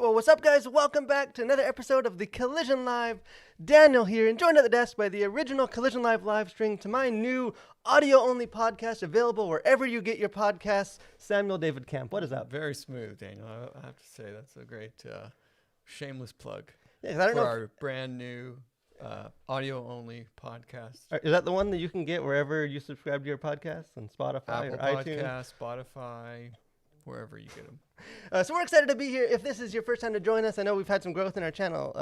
Well, what's up, guys? Welcome back to another episode of the Collision Live. Daniel here, and joined at the desk by the original Collision Live live stream to my new audio-only podcast available wherever you get your podcasts, Samuel David Camp. What is up? Very smooth, Daniel. I have to say that's a great shameless plug Yeah, 'cause I don't know. our brand new audio-only podcast. Is that the one that you can get wherever you subscribe to your podcasts, on Spotify Apple or iTunes? Podcast, Spotify, wherever you get them. So we're excited to be here. If this is your first time to join us, I know we've had some growth in our channel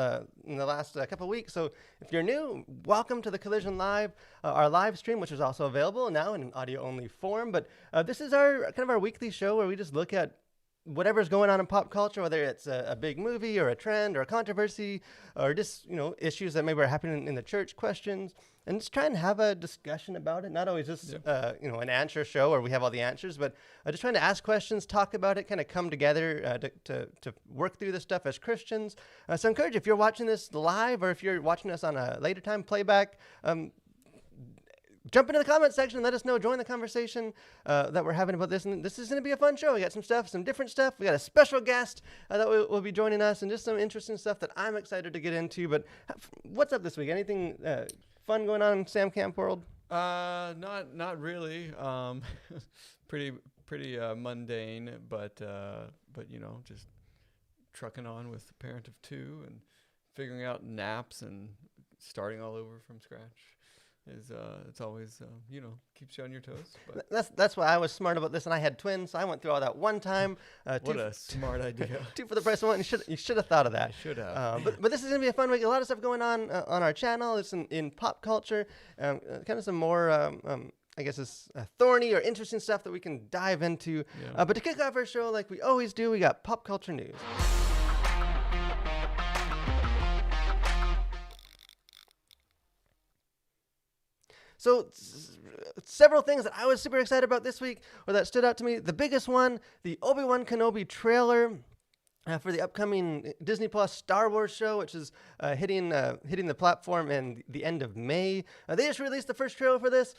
in the last couple of weeks. So if you're new, welcome to the Collision Live, our live stream, which is also available now in an audio-only form. But this is our kind of our weekly show where we just look at whatever's going on in pop culture, whether it's a big movie or a trend or a controversy or just, issues that maybe are happening in the church, questions, and just try and have a discussion about it. Not always just, an answer show where we have all the answers, but just trying to ask questions, talk about it, kind of come together to work through this stuff as Christians. So I encourage you, if you're watching this live or if you're watching us on a later time playback, jump into the comment section and let us know. Join the conversation that we're having about this. And this is going to be a fun show. We got some different stuff. We got a special guest that will be joining us, and just some interesting stuff that I'm excited to get into. But what's up this week? Anything fun going on in Sam Camp world? Not really. Pretty mundane, but just trucking on with a parent of two and figuring out naps and starting all over from scratch. It's always keeps you on your toes. But That's why I was smart about this, and I had twins, so I went through all that one time. what a smart idea! 2 for the price of 1. You should have thought of that. I should have. But this is gonna be a fun week. A lot of stuff going on our channel. It's in pop culture, kind of some more. I guess it's thorny or interesting stuff that we can dive into. Yeah. But to kick off our show, like we always do, we got pop culture news. So several things that I was super excited about this week, or that stood out to me. The biggest one, the Obi-Wan Kenobi trailer for the upcoming Disney Plus Star Wars show, which is hitting the platform in the end of May. They just released the first trailer for this.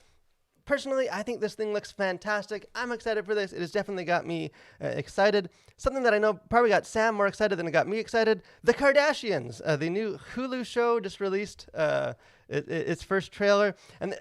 Personally, I think this thing looks fantastic. I'm excited for this. It has definitely got me excited. Something that I know probably got Sam more excited than it got me excited. The Kardashians, the new Hulu show, just released its first trailer. And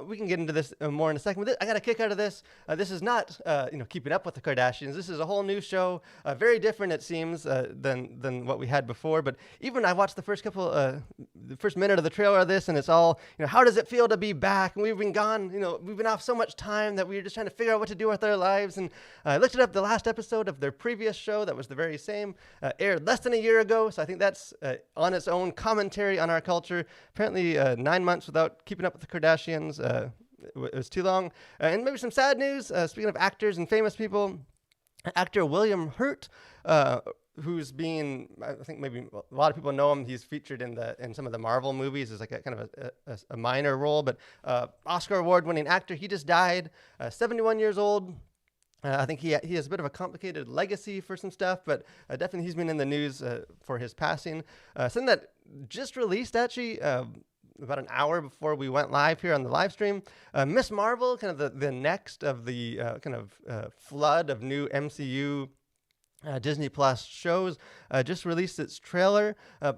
we can get into this more in a second. But I got a kick out of this. This is not keeping up with the Kardashians. This is a whole new show, very different it seems than what we had before. But even I watched the first minute of the trailer of this, and it's all how does it feel to be back? And we've been gone. We've been off so much time that we were just trying to figure out what to do with our lives. And I looked it up. The last episode of their previous show that was the very same aired less than a year ago. So I think that's on its own commentary on our culture. Apparently 9 months without keeping up with the Kardashians. It was too long. And maybe some sad news. Speaking of actors and famous people, actor William Hurt, who's being, I think maybe a lot of people know him. He's featured in some of the Marvel movies as like a kind of a minor role, but Oscar award-winning actor. He just died, 71 years old. I think he has a bit of a complicated legacy for some stuff, but definitely he's been in the news for his passing. Something that just released actually about an hour before we went live here on the live stream. Miss Marvel, kind of the next of the flood of new MCU Disney Plus shows, just released its trailer. A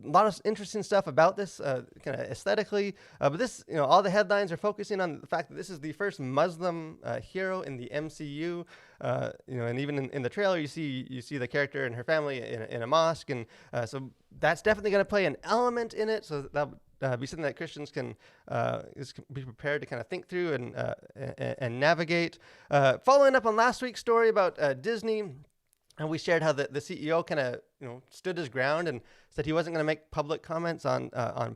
lot of interesting stuff about this, kind of aesthetically, but this, all the headlines are focusing on the fact that this is the first Muslim hero in the MCU, and even in the trailer, you see the character and her family in a mosque, and so that's definitely going to play an element in it. So that would be something that Christians can be prepared to kind of think through and navigate. Following up on last week's story about Disney. And we shared how the CEO kind of stood his ground and said he wasn't going to make public comments on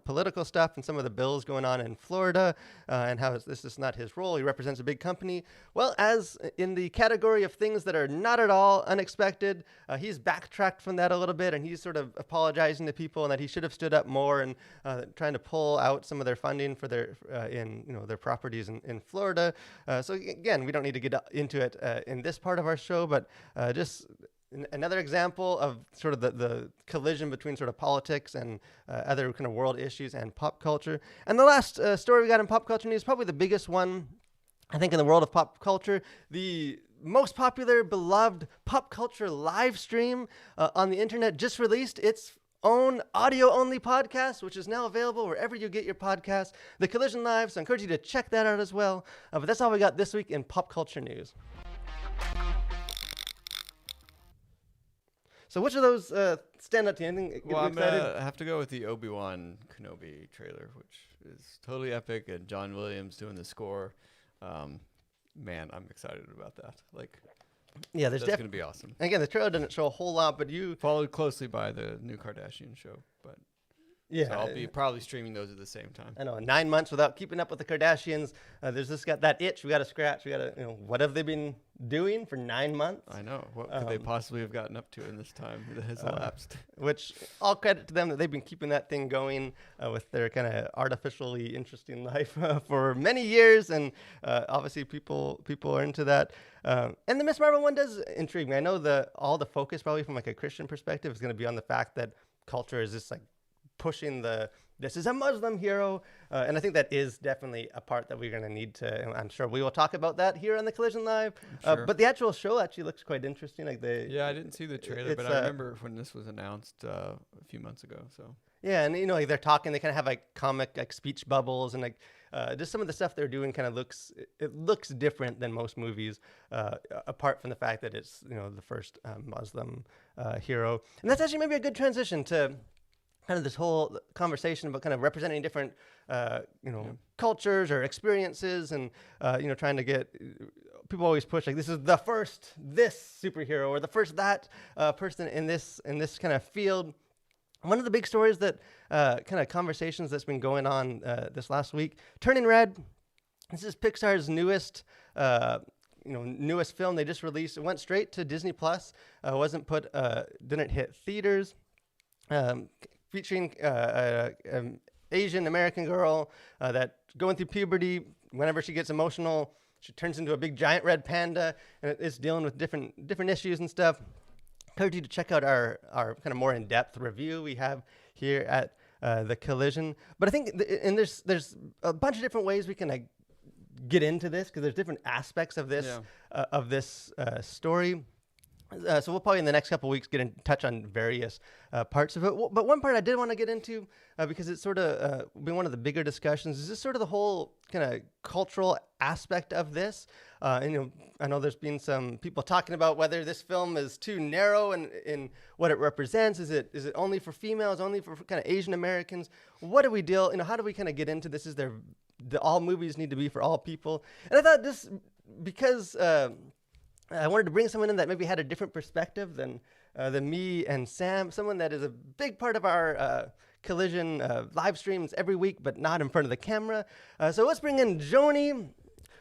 political stuff and some of the bills going on in Florida, and how this is not his role. He represents a big company. Well, as in the category of things that are not at all unexpected, he's backtracked from that a little bit, and he's sort of apologizing to people and that he should have stood up more and trying to pull out some of their funding for their their properties in Florida. So again, we don't need to get into it in this part of our show, but just another example of sort of the collision between sort of politics and other kind of world issues and pop culture. And the last story we got in pop culture news, probably the biggest one, I think, in the world of pop culture, the most popular, beloved pop culture live stream on the internet, just released its own audio-only podcast, which is now available wherever you get your podcasts, The Collision Live. So I encourage you to check that out as well. But that's all we got this week in pop culture news. So which of those stand out to you? Anything get you I'm excited? gonna have to go with the Obi-Wan Kenobi trailer, which is totally epic, and John Williams doing the score. Man, I'm excited about that. Like, Yeah, that's gonna be awesome. Again, the trailer didn't show a whole lot, but you Followed closely by the new Kardashian show, but yeah, so I'll be probably streaming those at the same time. I know 9 months without keeping up with the Kardashians. There's just got that itch we got to scratch. We got to, what have they been doing for 9 months? I know. What could they possibly have gotten up to in this time that has elapsed? Which all credit to them that they've been keeping that thing going with their kind of artificially interesting life for many years, and obviously people are into that. And the Miss Marvel one does intrigue me. I know all the focus probably from like a Christian perspective is going to be on the fact that culture is just like pushing this is a Muslim hero, and I think that is definitely a part that we're going to need to, and I'm sure we will talk about that here on the Collision Live. Sure. But the actual show actually looks quite interesting. Like I didn't see the trailer, but I remember when this was announced a few months ago. So yeah, and like they're talking, they kind of have like comic like speech bubbles, and like just some of the stuff they're doing kind of looks different than most movies, apart from the fact that it's the first Muslim hero, and that's actually maybe a good transition to kind of this whole conversation about kind of representing different, cultures or experiences, and trying to get people always push like this is the first this superhero or the first that person in this kind of field. One of the big stories that kind of conversations that's been going on this last week, Turning Red. This is Pixar's newest film they just released. It went straight to Disney Plus. Didn't hit theaters. Featuring an Asian American girl that going through puberty. Whenever she gets emotional, she turns into a big giant red panda, and it's dealing with different issues and stuff. Encourage you to check out our kind of more in-depth review we have here at the Collision. But I think and there's a bunch of different ways we can get into this, because there's different aspects of this story. So we'll probably in the next couple of weeks get in touch on various parts of it. But one part I did want to get into, because it's sort of been one of the bigger discussions, is just sort of the whole kind of cultural aspect of this. And I know there's been some people talking about whether this film is too narrow in what it represents. Is it only for females, only for kind of Asian Americans? What do we deal? How do we kind of get into this? All movies need to be for all people? And I thought this, because I wanted to bring someone in that maybe had a different perspective than me and Sam, someone that is a big part of our Collision live streams every week, but not in front of the camera. So let's bring in Joni.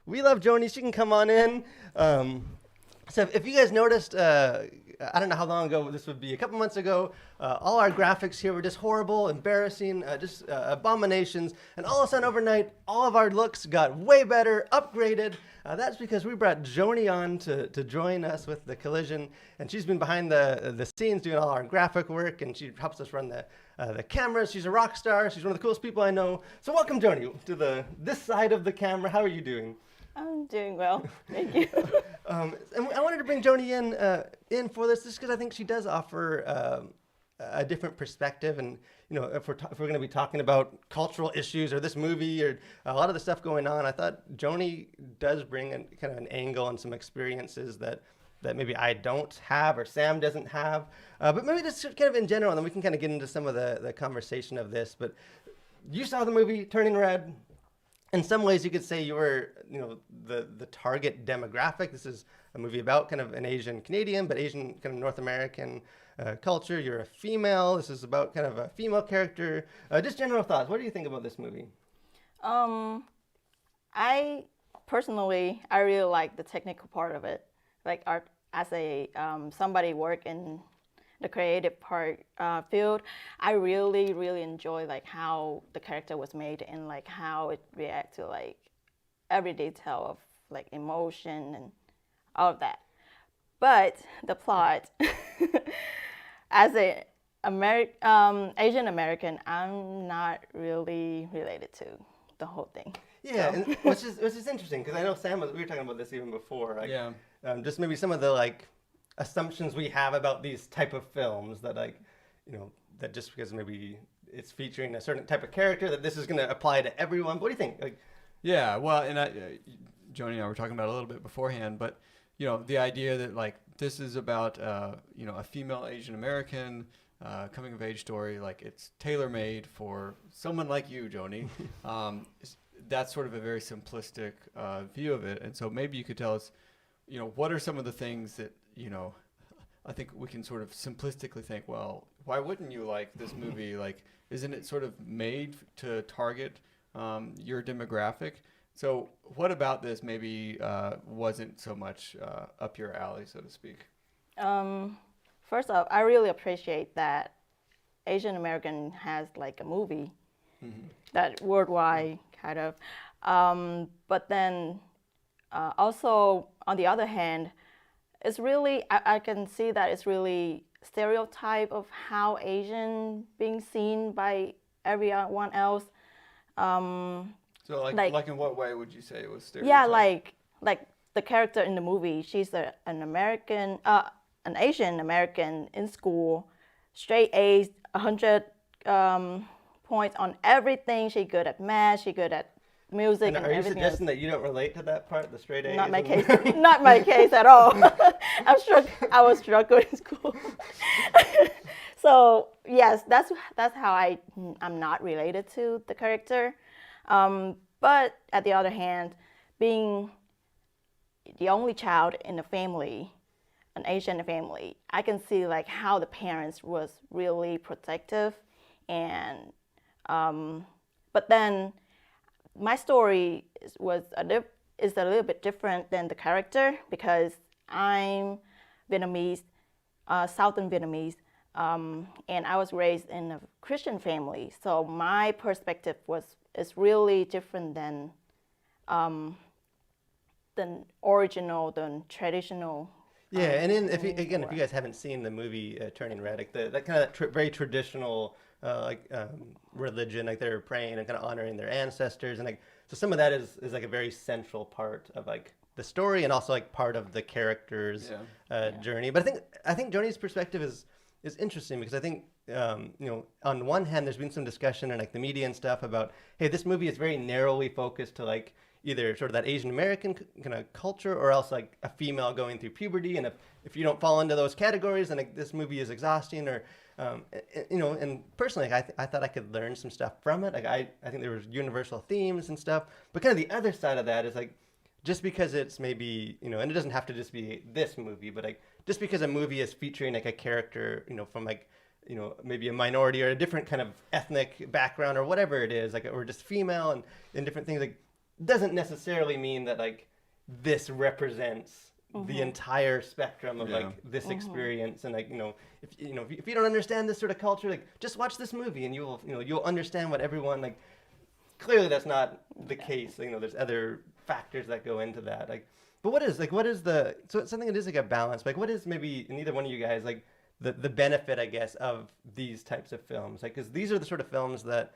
We love Joni. She can come on in. So if you guys noticed, I don't know how long ago this would be, a couple months ago, all our graphics here were just horrible, embarrassing, just abominations. And all of a sudden overnight, all of our looks got way better, upgraded. That's because we brought Joni on to join us with the Collision, and she's been behind the scenes doing all our graphic work, and she helps us run the cameras. She's a rock star. She's one of the coolest people I know. So welcome, Joni, to this side of the camera. How are you doing? I'm doing well, thank you. And I wanted to bring Joni in for this, just because I think she does offer a different perspective. And if we're going to be talking about cultural issues or this movie or a lot of the stuff going on, I thought Joni does bring kind of an angle and some experiences that maybe I don't have or Sam doesn't have. But maybe just kind of in general, and then we can kind of get into some of the conversation of this. But you saw the movie Turning Red. In some ways, you could say you were, the target demographic. This is a movie about kind of an Asian Canadian, but Asian kind of North American culture. You're a female. This is about kind of a female character. Just general thoughts. What do you think about this movie? I personally really like the technical part of it. Like as a somebody work in the creative part field, I really enjoy like how the character was made and like how it reacts to like every detail of like emotion and all of that. But the plot, as a Asian American, I'm not really related to the whole thing. Yeah, and which is interesting because I know Sam we were talking about this even before. Like, Yeah. just maybe some of the like assumptions we have about these type of films that like, that just because maybe it's featuring a certain type of character that this is going to apply to everyone. What do you think? Like, Yeah, well, and Joni and I were talking about it a little bit beforehand, but the idea that like this is about a female Asian American coming of age story, like it's tailor made for someone like you, Joni. That's sort of a very simplistic view of it, and so maybe you could tell us, what are some of the things that I think we can sort of simplistically think, well, why wouldn't you like this movie? Like, isn't it sort of made to target your demographic? So what about this maybe wasn't so much up your alley, so to speak? First off, I really appreciate that Asian American has like a movie that worldwide kind of. But then also on the other hand, it's really I can see that it's really stereotype of how Asian being seen by everyone else. So like in what way would you say it was stereotyped? Yeah, like the character in the movie, she's an American, an Asian American in school, straight A's, 100 points on everything. She good at math, she good at music, and are you everything suggesting else. that you don't relate to that part, the straight A's? Not my case. Not my case at all. I was struggling in school. So yes, that's how I'm not related to the character. But at the other hand, being the only child in the family, an Asian family, I can see like how the parents was really protective, and but then my story is a little bit different than the character because I'm Vietnamese, Southern Vietnamese, and I was raised in a Christian family. So my perspective is really different than original, than traditional. Yeah, and if you guys haven't seen the movie Turning Red, like that kind of very traditional religion, like they're praying and kind of honoring their ancestors, and like so some of that is like a very central part of like the story and also like part of the character's journey. But I think Joni's perspective is interesting because I think on one hand there's been some discussion in like the media and stuff about, hey, this movie is very narrowly focused to like either sort of that Asian American kind of culture or else like a female going through puberty, and if you don't fall into those categories, then like, this movie is exhausting, or and personally, like, I thought I could learn some stuff from it. Like I think there was universal themes and stuff, but kind of the other side of that is like, just because it's maybe, and it doesn't have to just be this movie, but like just because a movie is featuring like a character, from like, maybe a minority or a different kind of ethnic background or whatever it is, like, or just female and different things, like, doesn't necessarily mean that like this represents the entire spectrum of like this experience. And like, if you don't understand this sort of culture, like just watch this movie and you'll understand what everyone, like, clearly that's not the case. There's other factors that go into that. Like, but what is the, so it's something that is like a balance. Like what is maybe in either one of you guys, like the benefit, I guess, of these types of films? Like, cause these are the sort of films that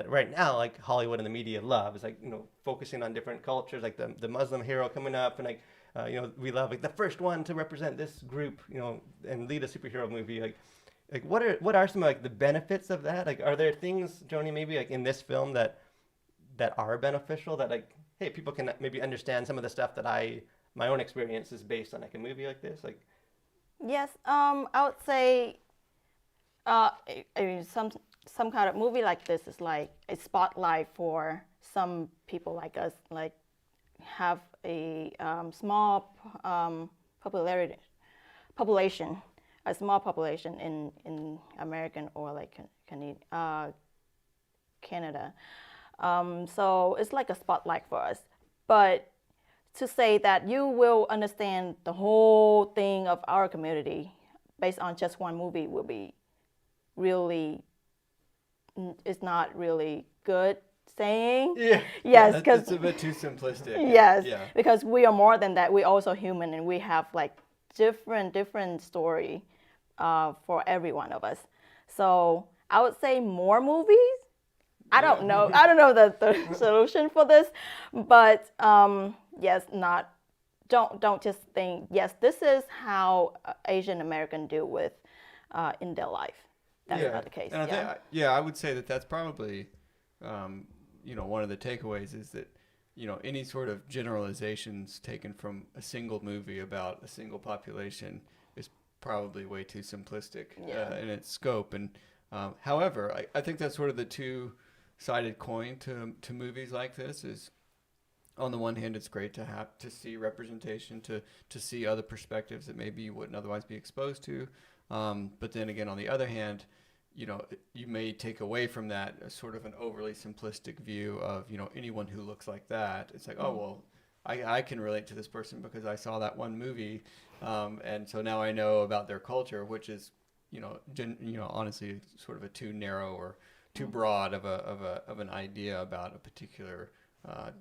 right now, like Hollywood and the media love, is like, focusing on different cultures, like the Muslim hero coming up, and like, we love like the first one to represent this group, and lead a superhero movie. Like what are some like the benefits of that? Like, are there things, Joni, maybe like in this film that are beneficial, that like, hey, people can maybe understand some of the stuff that my own experience is based on like a movie like this? Like, Yes, I would say some kind of movie like this is like a spotlight for some people like us, like have a small population, a small population in American or like Canada. So it's like a spotlight for us. But to say that you will understand the whole thing of our community based on just one movie will be really, it's not really good saying. Yeah. Yes, because it's a bit too simplistic. Yes, Yeah. because we are more than that. We're also human, and we have like different story for every one of us. So I would say more movies I don't know. I don't know the solution for this, but yes, not. Don't just think. Yes, this is how Asian American deal with in their life. That's not the case. And I would say that that's probably, one of the takeaways is that, any sort of generalizations taken from a single movie about a single population is probably way too simplistic in its scope. And however, I think that's sort of the two-sided coin to movies like this is, on the one hand, it's great to see representation, to see other perspectives that maybe you wouldn't otherwise be exposed to. But then again, on the other hand, you may take away from that a sort of an overly simplistic view of, anyone who looks like that. It's like, oh, well, I can relate to this person because I saw that one movie. And so now I know about their culture, which is, honestly, sort of a too narrow or too broad of an idea about a particular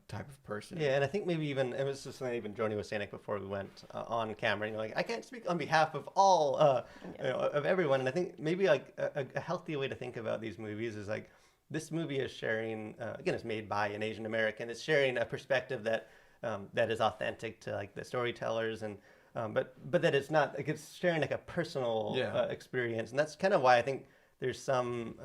type of person. Yeah, and I think maybe even, it was just something even Joni was saying it before we went on camera, like, I can't speak on behalf of all, of everyone, and I think maybe like a healthy way to think about these movies is like, this movie is sharing, again, it's made by an Asian American, it's sharing a perspective that that is authentic to like the storytellers, and but that it's not, like, it's sharing like a personal experience, and that's kind of why I think there's some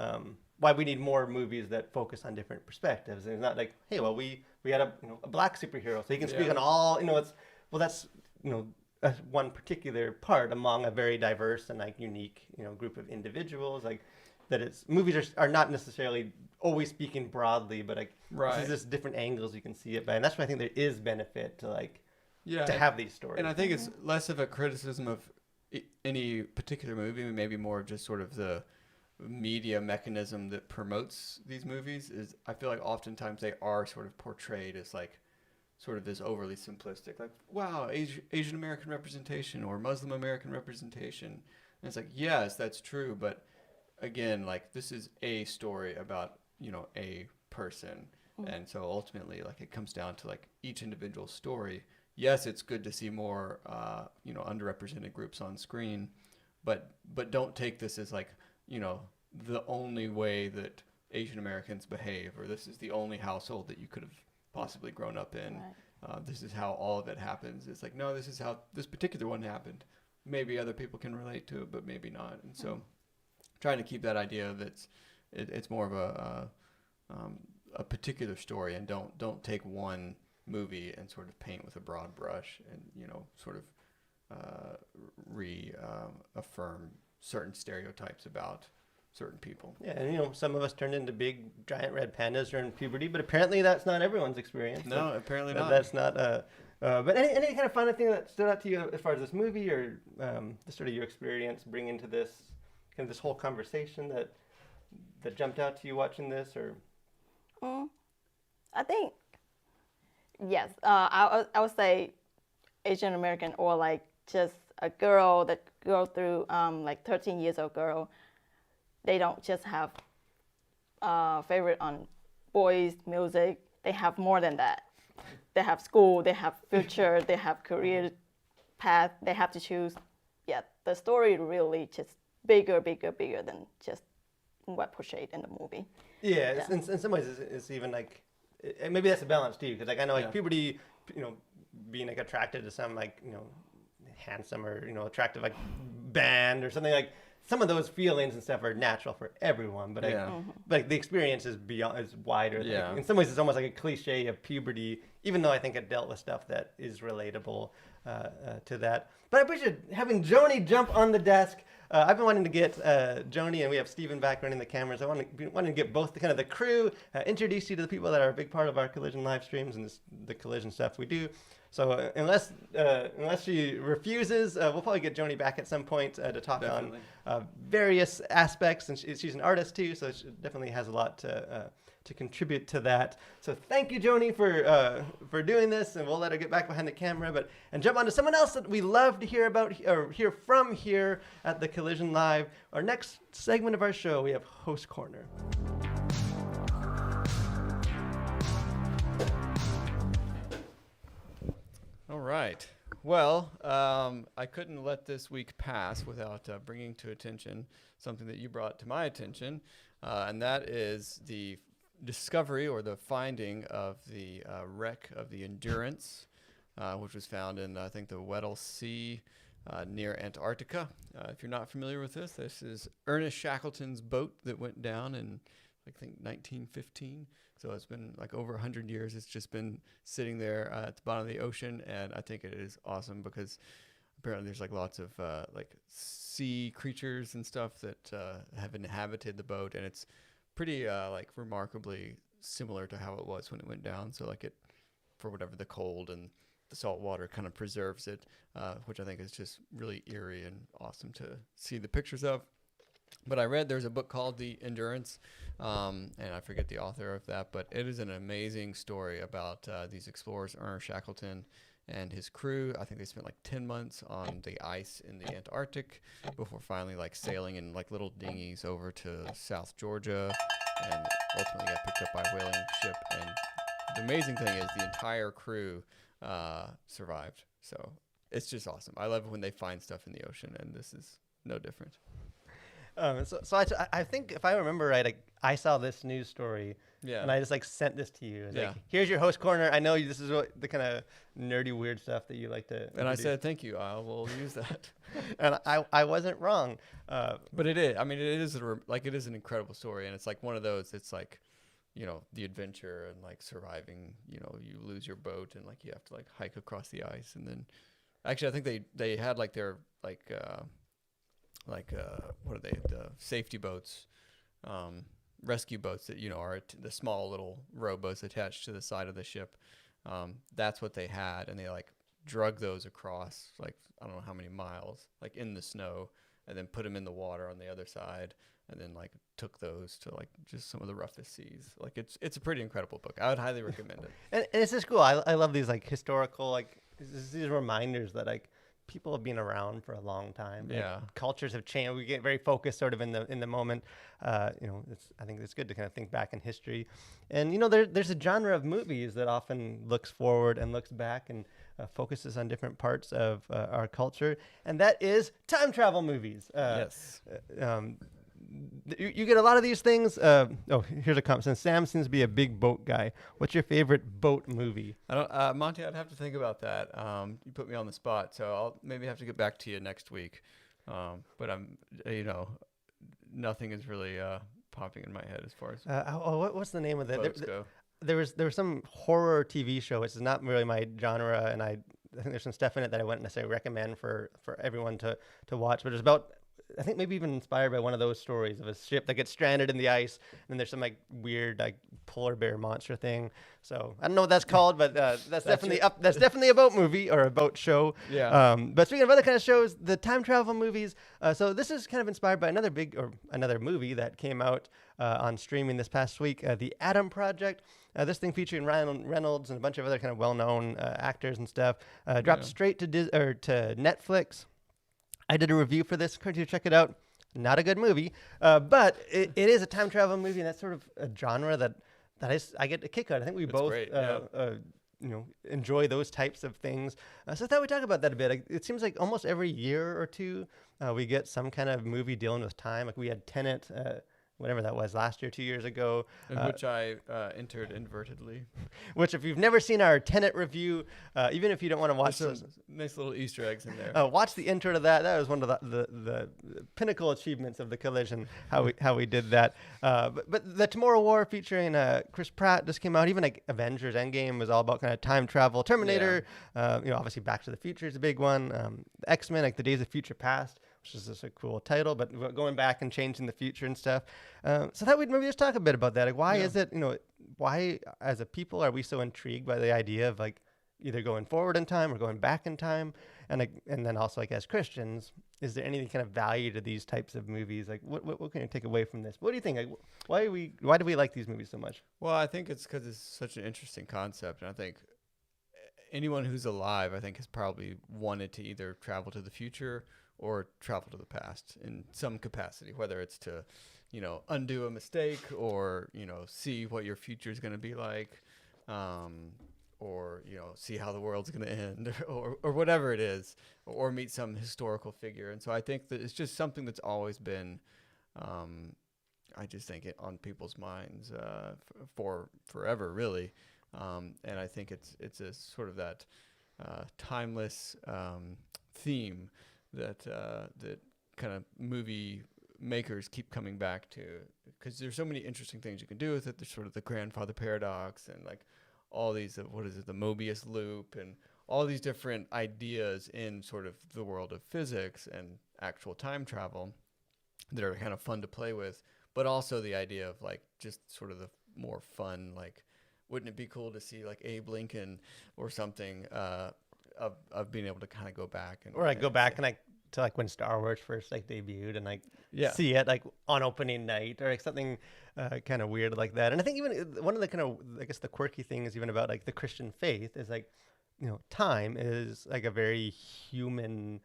why we need more movies that focus on different perspectives. And it's not like, hey, well, we had a black superhero, so he can speak on all, it's, well, that's, one particular part among a very diverse and like unique, group of individuals. Like, that it's, movies are not necessarily always speaking broadly, but like, this is just different angles you can see it by. And that's why I think there is benefit to like, to have these stories. And I think it's less of a criticism of any particular movie, maybe more of just sort of the media mechanism that promotes these movies. Is, I feel like oftentimes they are sort of portrayed as like sort of this overly simplistic, like, wow, Asian American representation or Muslim American representation. And it's like, yes, that's true, but again, like, this is a story about, a person. And so ultimately, like, it comes down to like each individual story. Yes, it's good to see more underrepresented groups on screen, but don't take this as like, the only way that Asian Americans behave, or this is the only household that you could have possibly grown up in. Right. This is how all of it happens. It's like, no, this is how this particular one happened. Maybe other people can relate to it, but maybe not. And so trying to keep that idea that it's more of a particular story, and don't take one movie and sort of paint with a broad brush and, sort of reaffirm certain stereotypes about certain people. Yeah, and some of us turned into big giant red pandas during puberty, but apparently that's not everyone's experience. No, apparently not. That's not. But any kind of fun thing that stood out to you as far as this movie, or the sort of your experience bringing to this kind of this whole conversation that jumped out to you watching this, or? I think yes. I would say Asian American, or like just a girl that go through like 13 years old girl. They don't just have favorite on boys, music. They have more than that. They have school, they have future, they have career path. They have to choose. Yeah, the story really just bigger than just what portrayed in the movie. Yeah. In some ways, it's even like, maybe that's a balance too, because like I know like puberty, being like attracted to some like handsome or attractive like band or something, like some of those feelings and stuff are natural for everyone, but like the experience is wider. Yeah. Like, in some ways, it's almost like a cliche of puberty, even though I think it dealt with stuff that is relatable to that. But I appreciate having Joni jump on the desk. I've been wanting to get Joni, and we have Steven back running the cameras. I wanted to get both the crew, introduce you to the people that are a big part of our Collision live streams and the Collision stuff we do. So unless she refuses, we'll probably get Joni back at some point to talk on various aspects. And she's an artist too, so she definitely has a lot to contribute to that. So thank you, Joni, for doing this, and we'll let her get back behind the camera, and jump on to someone else that we love to hear about or hear from here at the Collision Live. Our next segment of our show, we have Host Corner. All right. Well, I couldn't let this week pass without bringing to attention something that you brought to my attention, and that is the discovery or the finding of the wreck of the Endurance, which was found in, I think, the Weddell Sea near Antarctica. If you're not familiar with this is Ernest Shackleton's boat that went down in, I think, 1915. So it's been like over 100 years. It's just been sitting there at the bottom of the ocean, and I think it is awesome because apparently there's like lots of like sea creatures and stuff that have inhabited the boat, and it's pretty like remarkably similar to how it was when it went down. So like it, for whatever the cold and the salt water kind of preserves it, which I think is just really eerie and awesome to see the pictures of. But I read there's a book called The Endurance, and I forget the author of that, but it is an amazing story about these explorers, Ernest Shackleton and his crew. I think they spent like 10 months on the ice in the Antarctic before finally like sailing in like little dinghies over to South Georgia, and ultimately got picked up by a whaling ship. And the amazing thing is the entire crew survived. So it's just awesome. I love when they find stuff in the ocean, and this is no different. I think if I remember right, I saw this news story, and I just like sent this to you. It's like, here's your host corner. I know this is what the kind of nerdy, weird stuff that you like to. And I said, thank you. I will use that. And I wasn't wrong. But it is. I mean, it is it is an incredible story, and it's like one of those. It's like, you know, the adventure and like surviving. You know, you lose your boat and like you have to like hike across the ice, and then actually I think they had like their what are they, the safety boats, rescue boats that, you know, are the small little rowboats attached to the side of the ship. That's what they had, and they like drug those across like I don't know how many miles, like in the snow, and then put them in the water on the other side, and then like took those to like just some of the roughest seas. Like it's a pretty incredible book. I would highly recommend it. And it's just cool. I love these like historical, like these reminders that like people have been around for a long time. Yeah. Like, cultures have changed. We get very focused sort of in the moment. You know, I think it's good to kind of think back in history. And, you know, there's a genre of movies that often looks forward and looks back and focuses on different parts of our culture. And that is time travel movies. Yes. You get a lot of these things. Here's a comment. Since Sam seems to be a big boat guy, what's your favorite boat movie? I don't, Monty, I'd have to think about that. You put me on the spot, so I'll maybe have to get back to you next week. But I'm, you know, nothing is really popping in my head as far as what's the name of that? boats go. There was some horror TV show. It's not really my genre, and I think there's some stuff in it that I wouldn't necessarily recommend for everyone to watch. But it's about, I think maybe even inspired by one of those stories of a ship that gets stranded in the ice, and there's some like weird like polar bear monster thing. So I don't know what that's called, but that's definitely up. That's definitely a boat movie or a boat show. Yeah. But speaking of other kind of shows, the time travel movies. So this is kind of inspired by another movie that came out on streaming this past week, The Adam Project. This thing featuring Ryan Reynolds and a bunch of other kind of well-known actors and stuff. Dropped straight to to Netflix. I did a review for this. Encourage you to check it out. Not a good movie, but it is a time travel movie, and that's sort of a genre that I get a kick out of. I think we both enjoy those types of things. So I thought we'd talk about that a bit. It seems like almost every year or two we get some kind of movie dealing with time. Like we had Tenet, whatever that was, last year, 2 years ago. Which I entered inadvertently. Which, if you've never seen our Tenet review, even if you don't want to watch some nice little Easter eggs in there. Watch the intro to that. That was one of the pinnacle achievements of the collision, how we did that. But the Tomorrow War featuring Chris Pratt just came out. Even like Avengers Endgame was all about kind of time travel. Terminator, obviously Back to the Future is a big one. X-Men, like the Days of Future Past, which is just a cool title, but going back and changing the future and stuff. So I thought we'd maybe just talk a bit about that. Like, why is it, why as a people are we so intrigued by the idea of like either going forward in time or going back in time? And then also like as Christians, is there any kind of value to these types of movies? Like what can you take away from this? What do you think? Like, why do we like these movies so much? Well, I think it's because it's such an interesting concept. And I think anyone who's alive, I think, has probably wanted to either travel to the future or travel to the past in some capacity, whether it's to, undo a mistake or, see what your future is going to be like, or, see how the world's going to end or whatever it is, or meet some historical figure. And so I think that it's just something that's always been I just think on people's minds for forever, really. And I think it's a sort of that timeless theme that kind of movie makers keep coming back to, because there's so many interesting things you can do with it. There's sort of the grandfather paradox and like all these what is it, the Mobius loop, and all these different ideas in sort of the world of physics and actual time travel that are kind of fun to play with, but also the idea of like just sort of the more fun, like, wouldn't it be cool to see like Abe Lincoln or something of being able to kind of go back and or like go back and like to like when Star Wars first like debuted and like see it like on opening night or like something kind of weird like that. And I think even one of the kind of, I guess, the quirky things even about like the Christian faith is like, you know, time is like a very human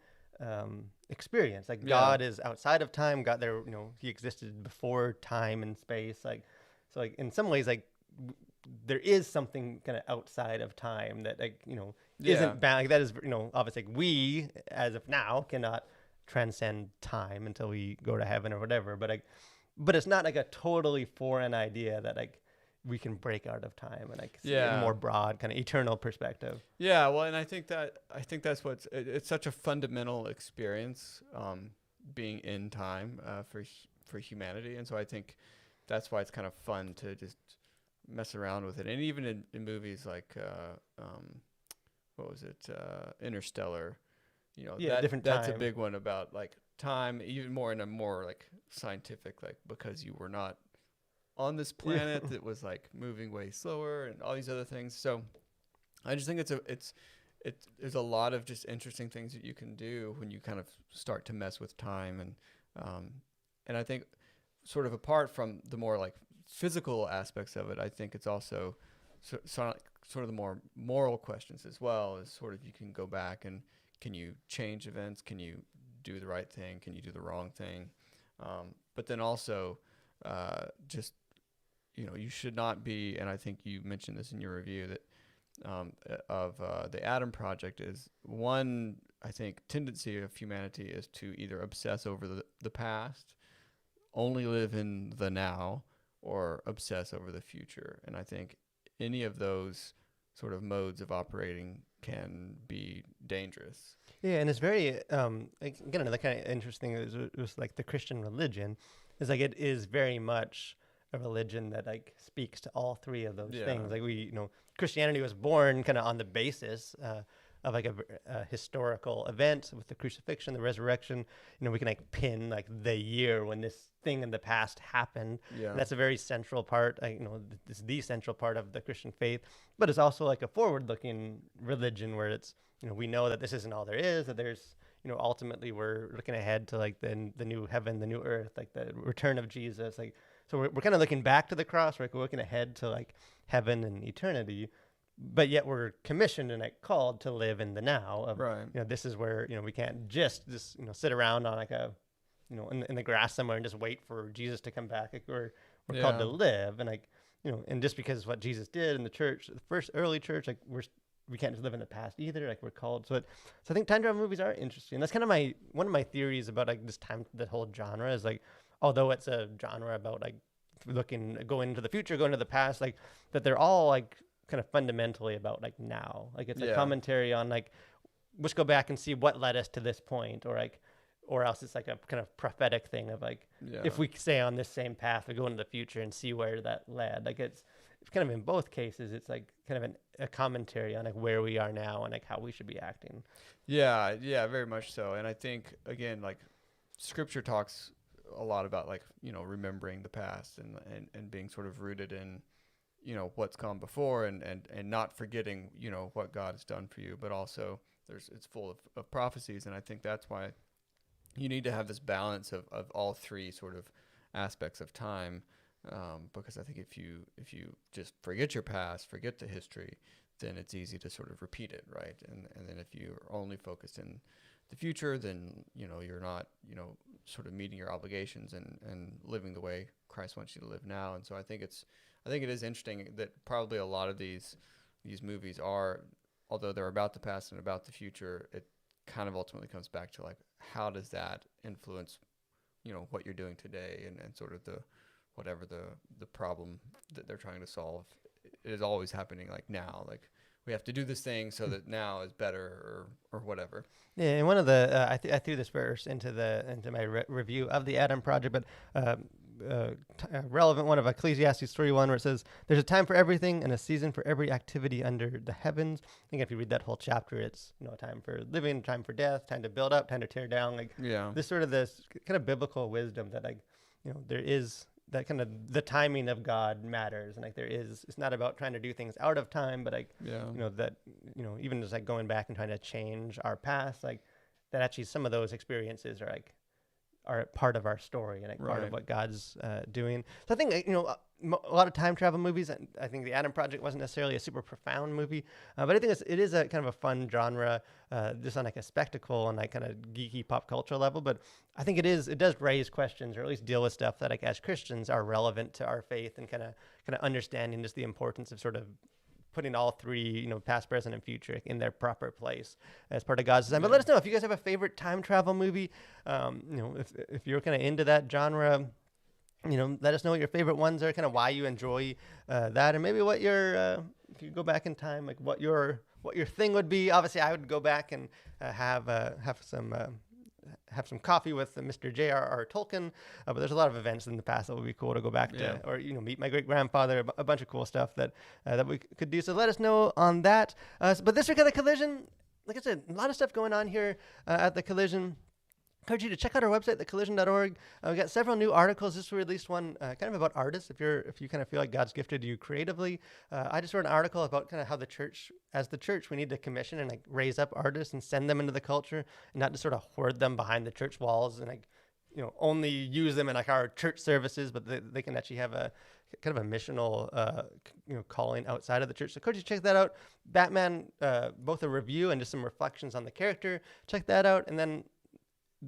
experience. Like God is outside of time. God, there, you know, he existed before time and space. Like, so like in some ways, like there is something kind of outside of time that, like, you know, isn't bound. Like that is, you know, obviously like we as of now cannot transcend time until we go to heaven or whatever. But like, but it's not like a totally foreign idea that like we can break out of time and like see it in a more broad kind of eternal perspective. Yeah, well, and I think that's what's it's such a fundamental experience, being in time for humanity, and so I think that's why it's kind of fun to just mess around with it, and even in movies like what was it, Interstellar, you know, that's a big one about like time, even more in a more like scientific, like because you were not on this planet that was like moving way slower and all these other things. So I just think there's a lot of just interesting things that you can do when you kind of start to mess with time, and I think sort of apart from the more like physical aspects of it, I think it's also sort of the more moral questions as well, as sort of you can go back and can you change events, can you do the right thing, can you do the wrong thing, but then also just, you know, you should not be, and I think you mentioned this in your review, that of the Adam Project is one, I think, tendency of humanity is to either obsess over the past, only live in the now, or obsess over the future. And I think any of those sort of modes of operating can be dangerous. Yeah, and it's very, like, again, another kind of interesting is like the Christian religion is like, it is very much a religion that like speaks to all three of those things. Like you know, Christianity was born kind of on the basis of like a historical event with the crucifixion, the resurrection. You know, we can like pin like the year when this thing in the past happened. Yeah, and that's a very central part. You know, it's the central part of the Christian faith. But it's also like a forward-looking religion where it's, you know, we know that this isn't all there is. That there's, you know, ultimately we're looking ahead to like the new heaven, the new earth, like the return of Jesus. Like, so we're kind of looking back to the cross. We're looking ahead to like heaven and eternity. But yet we're commissioned and like called to live in the now. Of, right. You know, this is where, you know, we can't just you know, sit around on like a, you know, in the grass somewhere and just wait for Jesus to come back. Like we're called to live, and like, you know, and just because what Jesus did in the church, the first early church, like we can't just live in the past either. Like we're called. So I think time travel movies are interesting. That's kind of one of my theories about like this the whole genre is like, although it's a genre about like going into the future, going to the past, like that they're all like kind of fundamentally about like now. Like it's a commentary on like, let's go back and see what led us to this point, or else it's like a kind of prophetic thing of like, if we stay on this same path, we go into the future and see where that led. Like it's kind of in both cases, it's like kind of a commentary on like where we are now and like how we should be acting. Yeah, very much so. And I think, again, like scripture talks a lot about like, you know, remembering the past and being sort of rooted in, you know, what's gone before and not forgetting, you know, what God has done for you, but also it's full of prophecies. And I think that's why you need to have this balance of all three sort of aspects of time, because I think if you just forget your past, forget the history, then it's easy to sort of repeat it, right? And then if you're only focused in the future, then, you know, you're not, you know, sort of meeting your obligations and living the way Christ wants you to live now. And so I think it is interesting that probably a lot of these movies are, although they're about the past and about the future, it kind of ultimately comes back to like, how does that influence, you know, what you're doing today and sort of the whatever the problem that they're trying to solve. It is always happening like now. Like we have to do this thing so that now is better or whatever. Yeah, and one of the I threw this verse into my review of the Adam Project, but relevant one of Ecclesiastes 3:1, where it says, "There's a time for everything and a season for every activity under the heavens." I think if you read that whole chapter, it's a time for living, time for death, time to build up, time to tear down. Like this kind of biblical wisdom that there is that kind of the timing of God matters, and it's not about trying to do things out of time, but even just going back and trying to change our past, that actually some of those experiences are part of our story and part of what God's doing. So I think a lot of time travel movies. I think the Adam Project wasn't necessarily a super profound movie, but I think it is a kind of a fun genre, just on a spectacle and kind of geeky pop culture level. But I think it does raise questions, or at least deal with stuff that as Christians are relevant to our faith, and kind of understanding just the importance of sort of putting all three, past, present, and future in their proper place as part of God's design. But let us know if you guys have a favorite time travel movie. If you're kind of into that genre, let us know what your favorite ones are, kind of why you enjoy that, and maybe what your if you go back in time, what your thing would be. Obviously, I would go back and have some coffee with Mr. J.R.R. Tolkien, but there's a lot of events in the past that would be cool to go back to, or meet my great grandfather. A bunch of cool stuff that we could do. So let us know on that. But this week at the Collision, like I said, a lot of stuff going on here at the Collision. I encourage you to check out our website, thecollision.org. We got several new articles. Just released one kind of about artists. If you kind of feel like God's gifted you creatively, I just wrote an article about kind of how the church, we need to commission and raise up artists and send them into the culture, and not just sort of hoard them behind the church walls and only use them in our church services, but they can actually have a kind of a missional calling outside of the church. So encourage you to check that out. Batman, both a review and just some reflections on the character. Check that out, and then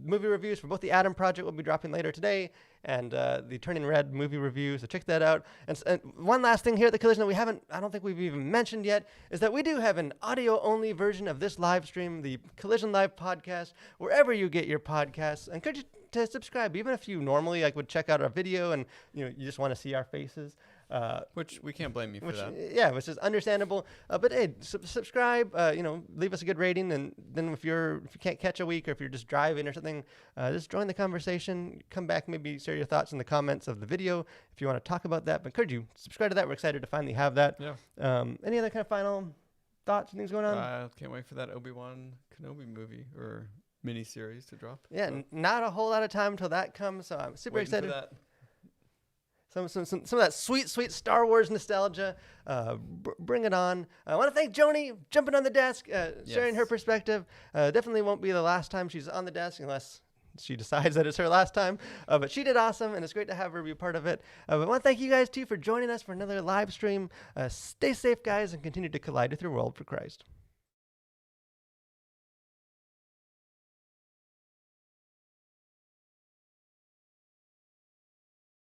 movie reviews for both the Adam Project will be dropping later today, and the Turning Red movie review. So check that out. And one last thing here at the Collision that I don't think we've even mentioned yet, is that we do have an audio-only version of this live stream, the Collision Live podcast, wherever you get your podcasts. I encourage you to subscribe, even if you normally would check out our video and you just want to see our faces. Which we can't blame you for that. Yeah, which is understandable. But hey, subscribe. Leave us a good rating, and then if you can't catch a week, or if you're just driving or something, just join the conversation. Come back, maybe share your thoughts in the comments of the video if you want to talk about that. But encourage you subscribe to that. We're excited to finally have that. Yeah. Any other kind of final thoughts and things going on? I can't wait for that Obi-Wan Kenobi movie or mini series to drop. Yeah, not a whole lot of time until that comes, so I'm super excited. For that. Some of that sweet Star Wars nostalgia. Bring it on. I want to thank Joni jumping on the desk, sharing her perspective. Definitely won't be the last time she's on the desk unless she decides that it's her last time. But she did awesome, and it's great to have her be part of it. But I want to thank you guys, too, for joining us for another live stream. Stay safe, guys, and continue to collide with your world for Christ.